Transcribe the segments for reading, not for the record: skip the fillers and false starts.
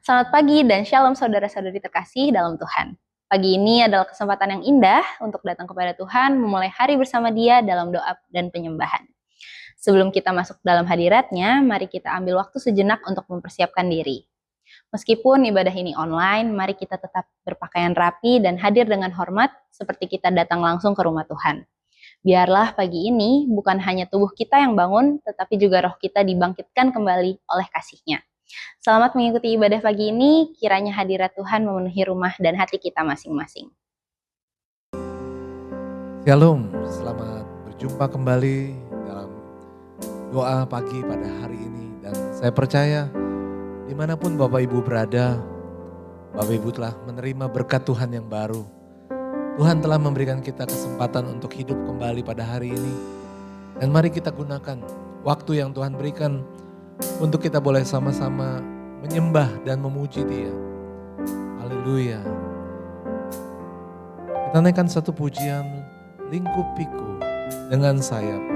Selamat pagi dan shalom saudara-saudari terkasih dalam Tuhan. Pagi ini adalah kesempatan yang indah untuk datang kepada Tuhan, memulai hari bersama Dia dalam doa dan penyembahan. Sebelum kita masuk dalam hadiratnya, mari kita ambil waktu sejenak untuk mempersiapkan diri. Meskipun ibadah ini online, mari kita tetap berpakaian rapi dan hadir dengan hormat seperti kita datang langsung ke rumah Tuhan. Biarlah pagi ini bukan hanya tubuh kita yang bangun, tetapi juga roh kita dibangkitkan kembali oleh kasih-Nya. Selamat mengikuti ibadah pagi ini, kiranya hadirat Tuhan memenuhi rumah dan hati kita masing-masing. Shalom, selamat berjumpa kembali dalam doa pagi pada hari ini. Dan saya percaya dimanapun Bapak Ibu berada, Bapak Ibu telah menerima berkat Tuhan yang baru. Tuhan telah memberikan kita kesempatan untuk hidup kembali pada hari ini. Dan mari kita gunakan waktu yang Tuhan berikan untuk kita boleh sama-sama menyembah dan memuji Dia. Haleluya. Kita naikkan satu pujian, lingkupiku dengan sayap.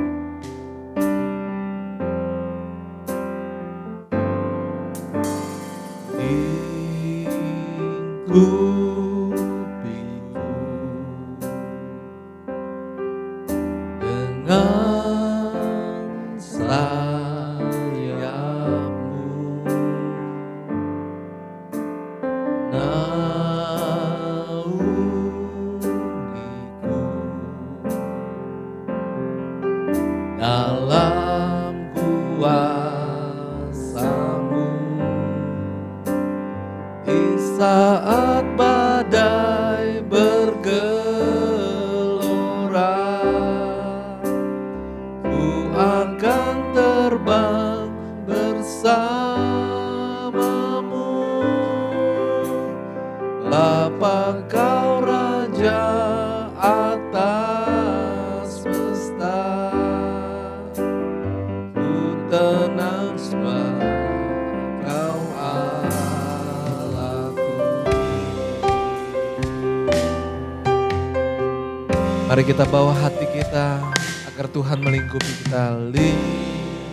Mari kita bawa hati kita agar Tuhan melingkupi kita. Lingkupiku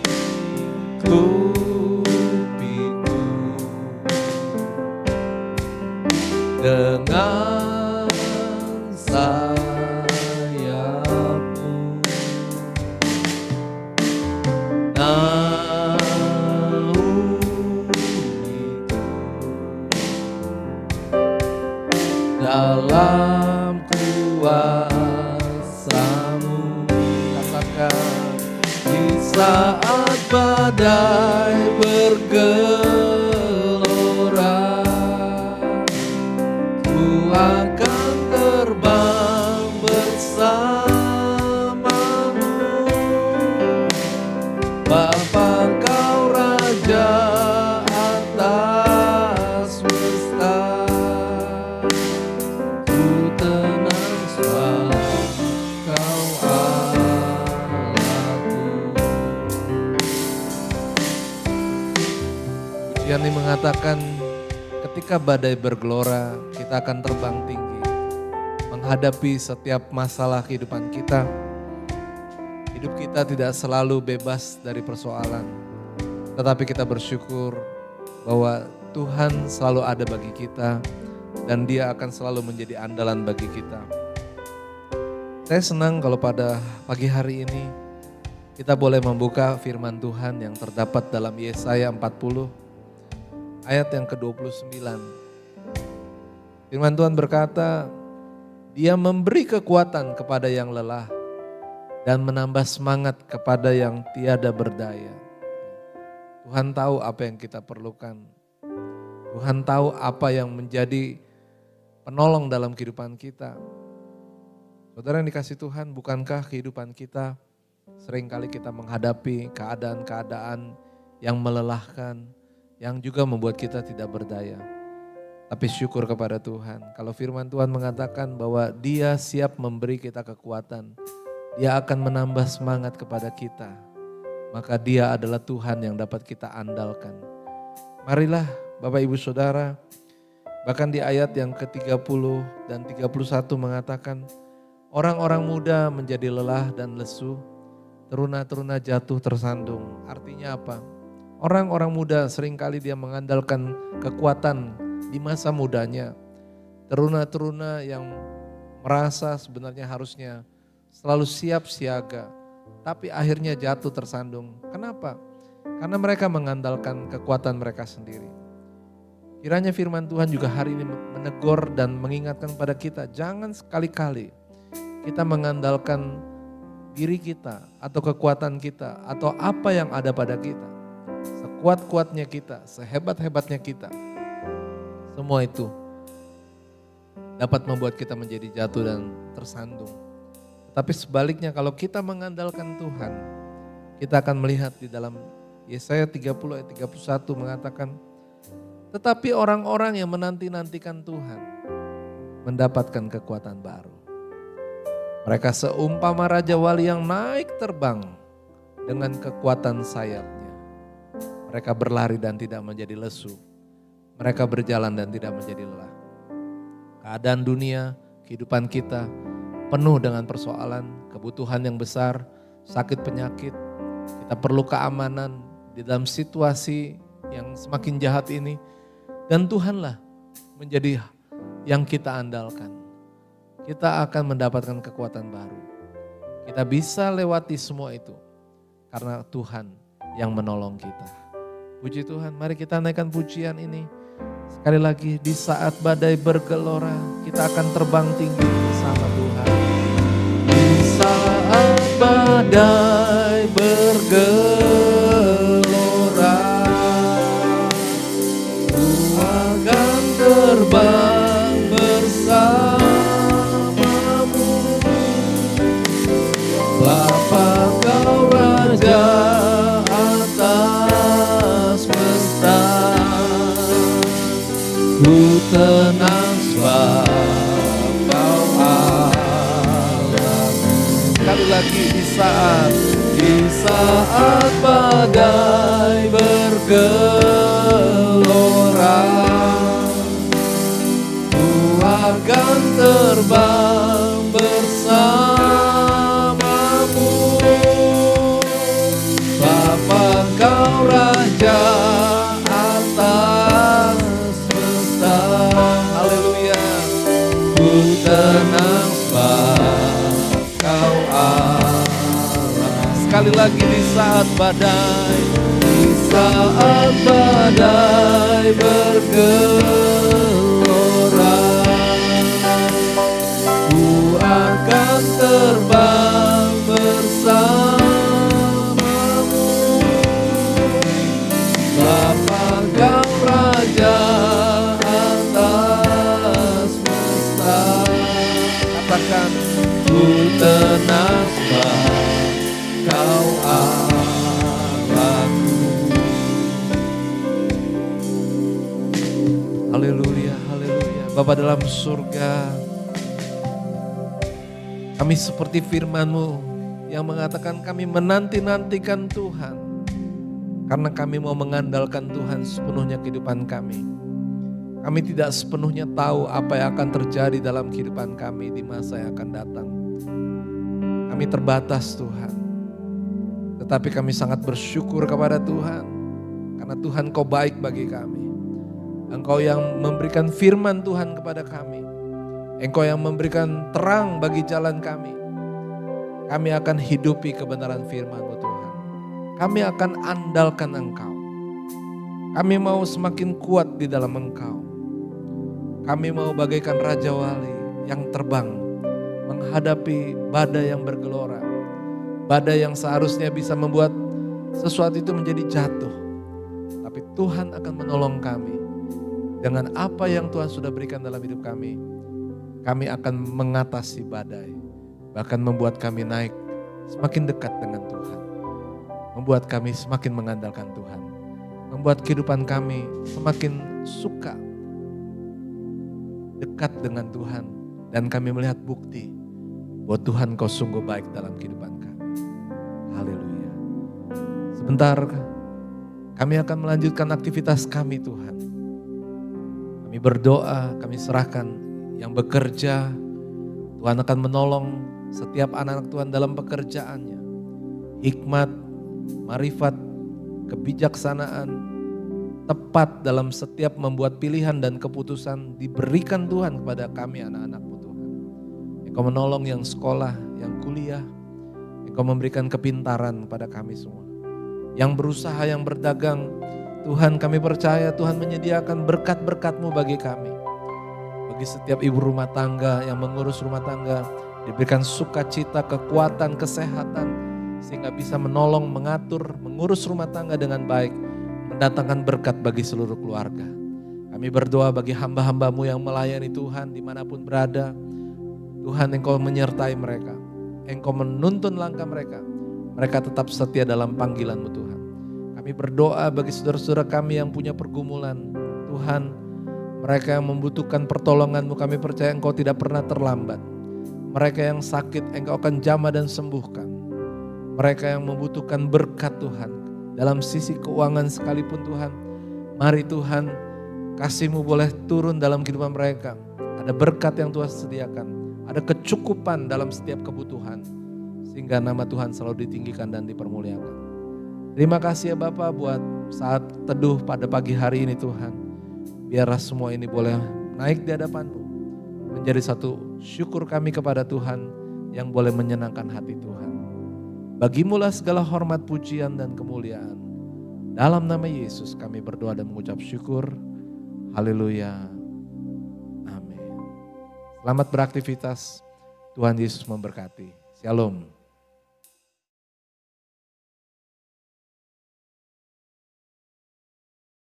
dengan sayap-Mu. Naungiku dalam kuasa-Mu. Katakan di saat badai bergelora, ku akan terbang bersama-Mu. Bapa, Kau Raja atas semesta, ku tenang sebab Kau Allahku. Pujian ini mengatakan ketika badai bergelora, kita akan terbang tinggi menghadapi setiap masalah kehidupan kita. Hidup kita tidak selalu bebas dari persoalan, tetapi kita bersyukur bahwa Tuhan selalu ada bagi kita dan Dia akan selalu menjadi andalan bagi kita. Saya senang kalau pada pagi hari ini kita boleh membuka firman Tuhan yang terdapat dalam Yesaya 40 ayat yang ke-29. Firman Tuhan berkata, Dia memberi kekuatan kepada yang lelah dan menambah semangat kepada yang tiada berdaya. Tuhan tahu apa yang kita perlukan. Tuhan tahu apa yang menjadi penolong dalam kehidupan kita. Saudara yang dikasih Tuhan, bukankah kehidupan kita seringkali kita menghadapi keadaan-keadaan yang melelahkan, yang juga membuat kita tidak berdaya. Tapi syukur kepada Tuhan, kalau firman Tuhan mengatakan bahwa Dia siap memberi kita kekuatan, Dia akan menambah semangat kepada kita, maka Dia adalah Tuhan yang dapat kita andalkan. Marilah Bapak Ibu Saudara, bahkan di ayat yang ke-30 dan 31 mengatakan, orang-orang muda menjadi lelah dan lesu, teruna-teruna jatuh tersandung. Artinya apa? Orang-orang muda seringkali dia mengandalkan kekuatan di masa mudanya. Teruna-teruna yang merasa sebenarnya harusnya selalu siap siaga, tapi akhirnya jatuh tersandung. Kenapa? Karena mereka mengandalkan kekuatan mereka sendiri. Kiranya firman Tuhan juga hari ini menegur dan mengingatkan pada kita, jangan sekali-kali kita mengandalkan diri kita atau kekuatan kita atau apa yang ada pada kita. Sekuat-kuatnya kita, sehebat-hebatnya kita. Semua itu dapat membuat kita menjadi jatuh dan tersandung. Tapi sebaliknya kalau kita mengandalkan Tuhan, kita akan melihat di dalam Yesaya 30 ayat 31 mengatakan, tetapi orang-orang yang menanti-nantikan Tuhan mendapatkan kekuatan baru. Mereka seumpama Raja Wali yang naik terbang dengan kekuatan sayapnya. Mereka berlari dan tidak menjadi lesu. Mereka berjalan dan tidak menjadi lelah. Keadaan dunia, kehidupan kita penuh dengan persoalan, kebutuhan yang besar, sakit penyakit. Kita perlu keamanan di dalam situasi yang semakin jahat ini. Dan Tuhanlah menjadi yang kita andalkan. Kita akan mendapatkan kekuatan baru. Kita bisa lewati semua itu karena Tuhan yang menolong kita. Puji Tuhan, mari kita naikkan pujian ini. Sekali lagi, di saat badai bergelora, kita akan terbang tinggi bersama Tuhan. Di saat badai bergelora, ku akan terbang bersamamu. Bapa Kau Raja atas semesta, ku tenang sebab Kau Allah. Sekali lagi, di saat badai bergelora, ku akan terbang bersamamu. Bapa Kau Raja atas semesta. Haleluya. Ku tenang sebab Kau Allah. Sekali lagi, di saat badai bergelora, ku akan terbang bersamamu. Bapa Kau Raja atas semesta. Katakan, ku tenang sebab Kau Allahku. Haleluya, haleluya. Bapa dalam surga, kami seperti firman-Mu yang mengatakan kami menanti-nantikan Tuhan. Karena kami mau mengandalkan Tuhan sepenuhnya kehidupan kami. Kami tidak sepenuhnya tahu apa yang akan terjadi dalam kehidupan kami di masa yang akan datang. Kami terbatas Tuhan. Tetapi kami sangat bersyukur kepada Tuhan. Karena Tuhan Kau baik bagi kami. Engkau yang memberikan firman Tuhan kepada kami. Engkau yang memberikan terang bagi jalan kami. Kami akan hidupi kebenaran firman-Mu Tuhan. Kami akan andalkan Engkau. Kami mau semakin kuat di dalam Engkau. Kami mau bagaikan Raja Wali yang terbang menghadapi badai yang bergelora. Badai yang seharusnya bisa membuat sesuatu itu menjadi jatuh. Tapi Tuhan akan menolong kami. Dengan apa yang Tuhan sudah berikan dalam hidup kami, kami akan mengatasi badai. Bahkan membuat kami naik semakin dekat dengan Tuhan. Membuat kami semakin mengandalkan Tuhan. Membuat kehidupan kami semakin suka dekat dengan Tuhan. Dan kami melihat bukti bahwa Tuhan Kau sungguh baik dalam kehidupan kami. Haleluya. Sebentar kami akan melanjutkan aktivitas kami Tuhan. Kami berdoa, kami serahkan yang bekerja. Tuhan akan menolong setiap anak-anak Tuhan dalam pekerjaannya. Hikmat, marifat, kebijaksanaan, tepat dalam setiap membuat pilihan dan keputusan diberikan Tuhan kepada kami anak-anak-Mu Tuhan. Engkau menolong yang sekolah, yang kuliah, Engkau memberikan kepintaran kepada kami semua. Yang berusaha, yang berdagang, Tuhan kami percaya Tuhan menyediakan berkat-berkat-Mu bagi kami. Bagi setiap ibu rumah tangga yang mengurus rumah tangga, diberikan sukacita, kekuatan, kesehatan, sehingga bisa menolong, mengatur, mengurus rumah tangga dengan baik, mendatangkan berkat bagi seluruh keluarga. Kami berdoa bagi hamba-hamba-Mu yang melayani Tuhan dimanapun berada. Tuhan, Engkau menyertai mereka, Engkau menuntun langkah mereka. Mereka tetap setia dalam panggilan-Mu Tuhan. Kami berdoa bagi saudara-saudara kami yang punya pergumulan. Tuhan, mereka yang membutuhkan pertolongan-Mu, kami percaya Engkau tidak pernah terlambat. Mereka yang sakit, Engkau akan jamah dan sembuhkan. Mereka yang membutuhkan berkat Tuhan, dalam sisi keuangan sekalipun Tuhan, mari Tuhan, kasih-Mu boleh turun dalam kehidupan mereka. Ada berkat yang Tuhan sediakan, ada kecukupan dalam setiap kebutuhan, sehingga nama Tuhan selalu ditinggikan dan dipermuliakan. Terima kasih ya Bapak buat saat teduh pada pagi hari ini Tuhan. Biarlah semua ini boleh naik di hadapan-Mu, menjadi satu syukur kami kepada Tuhan yang boleh menyenangkan hati Tuhan. Bagimulah segala hormat, pujian, dan kemuliaan. Dalam nama Yesus kami berdoa dan mengucap syukur. Haleluya. Amin. Selamat beraktivitas. Tuhan Yesus memberkati. Shalom.